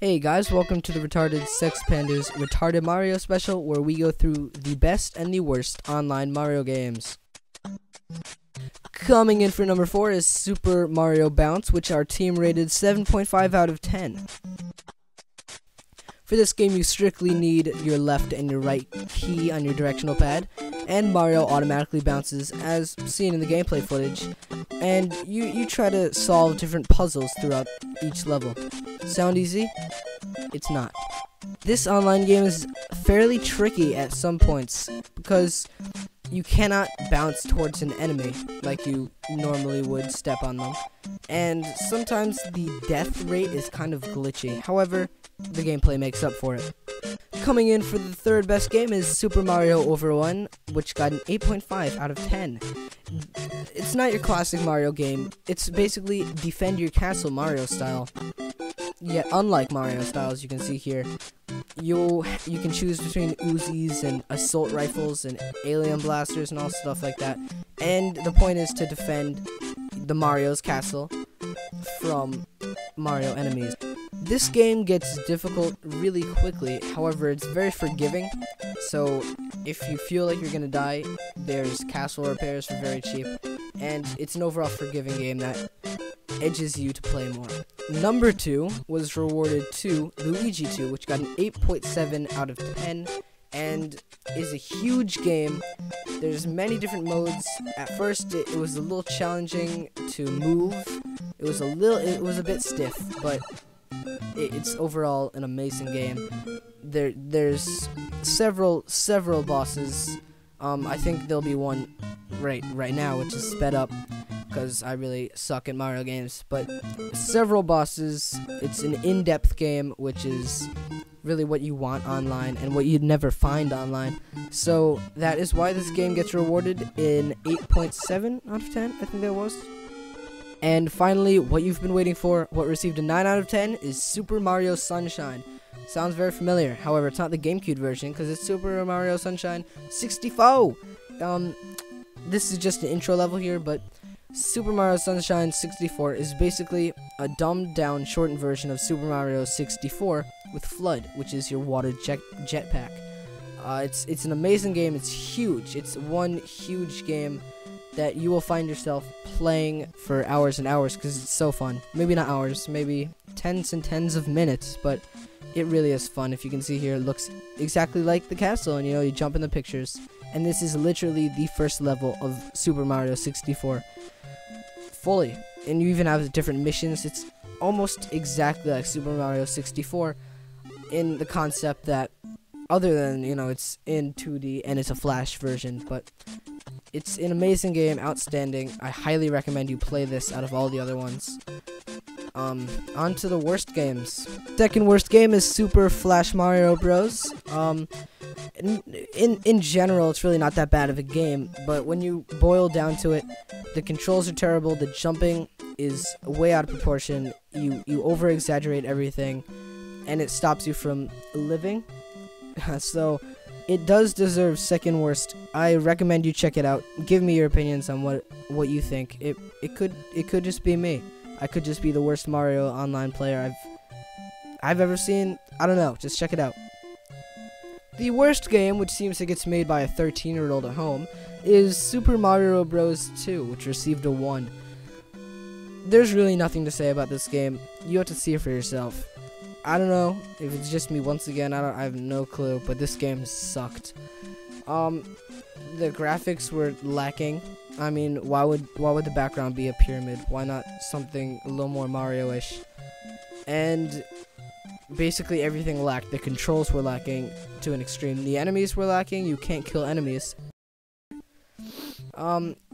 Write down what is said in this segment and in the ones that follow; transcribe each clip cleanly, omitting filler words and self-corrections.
Hey guys, welcome to the Retarded Sex Pandas Retarded Mario special, where we go through the best and the worst online Mario games. Coming in for number 4 is Super Mario Bounce, which our team rated 7.5 out of 10. For this game, you strictly need your left and your right key on your directional pad, and Mario automatically bounces as seen in the gameplay footage, and you try to solve different puzzles throughout each level. Sound easy? It's not. This online game is fairly tricky at some points because you cannot bounce towards an enemy like you normally would step on them, and sometimes the death rate is kind of glitchy. However, the gameplay makes up for it. Coming in for the third best game is Super Mario Overrun, which got an 8.5 out of 10. It's not your classic Mario game. It's basically defend your castle Mario style. Yet unlike Mario style, as you can see here, you can choose between Uzis and assault rifles and alien blasters and all stuff like that. And the point is to defend the Mario's castle from Mario enemies. This game gets difficult really quickly, however it's very forgiving, so if you feel like you're gonna die, there's castle repairs for very cheap, and it's an overall forgiving game that edges you to play more. Number 2 was rewarded to Luigi 2, which got an 8.7 out of 10, and is a huge game. There's many different modes. At first it was a little challenging to move. It was a bit stiff, but it's overall an amazing game. There's several bosses. I think there'll be one right now, which is sped up because I really suck at Mario games. But several bosses. It's an in-depth game, which is really what you want online and what you'd never find online. So that is why this game gets rewarded in 8.7 out of 10. I think that was. And finally, what you've been waiting for, what received a 9 out of 10, is Super Mario Sunshine. Sounds very familiar. However, it's not the GameCube version because it's Super Mario Sunshine 64. This is just an intro level here, but Super Mario Sunshine 64 is basically a dumbed down, shortened version of Super Mario 64 with Flood, which is your water jetpack. It's an amazing game. It's huge. It's one huge game that you will find yourself playing for hours and hours because it's so fun. Maybe not hours, maybe tens and tens of minutes, but it really is fun. If you can see here, it looks exactly like the castle, and you jump in the pictures. And this is literally the first level of Super Mario 64 fully. And you even have different missions. It's almost exactly like Super Mario 64 in the concept that, other than, it's in 2D and it's a Flash version, but it's an amazing game, outstanding. I highly recommend you play this out of all the other ones. On to the worst games. Second worst game is Super Flash Mario Bros. In general, it's really not that bad of a game, but when you boil down to it, the controls are terrible, the jumping is way out of proportion, you over-exaggerate everything, and it stops you from living. So it does deserve second worst. I recommend you check it out. Give me your opinions on what you think. It could just be me. I could just be the worst Mario online player I've ever seen. I don't know. Just check it out. The worst game, which seems like it's made by a 13-year-old at home, is Super Mario Bros. 2, which received a 1. There's really nothing to say about this game. You have to see it for yourself. I don't know if it's just me once again. I have no clue, but this game sucked. The graphics were lacking. I mean, why would the background be a pyramid? Why not something a little more Mario-ish? And basically everything lacked. The controls were lacking to an extreme. The enemies were lacking. You can't kill enemies.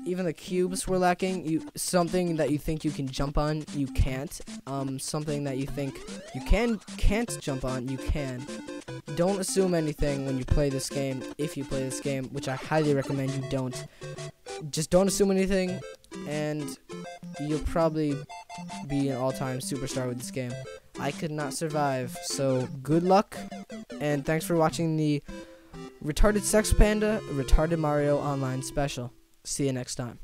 Even the cubes were lacking. Something that you think you can jump on, you can't. Something that you think you can't jump on, you can. Don't assume anything when you play this game, if you play this game, which I highly recommend you don't. Just don't assume anything, and you'll probably be an all-time superstar with this game. I could not survive, so good luck, and thanks for watching the Retarded Sex Panda Retarded Mario Online Special. See you next time.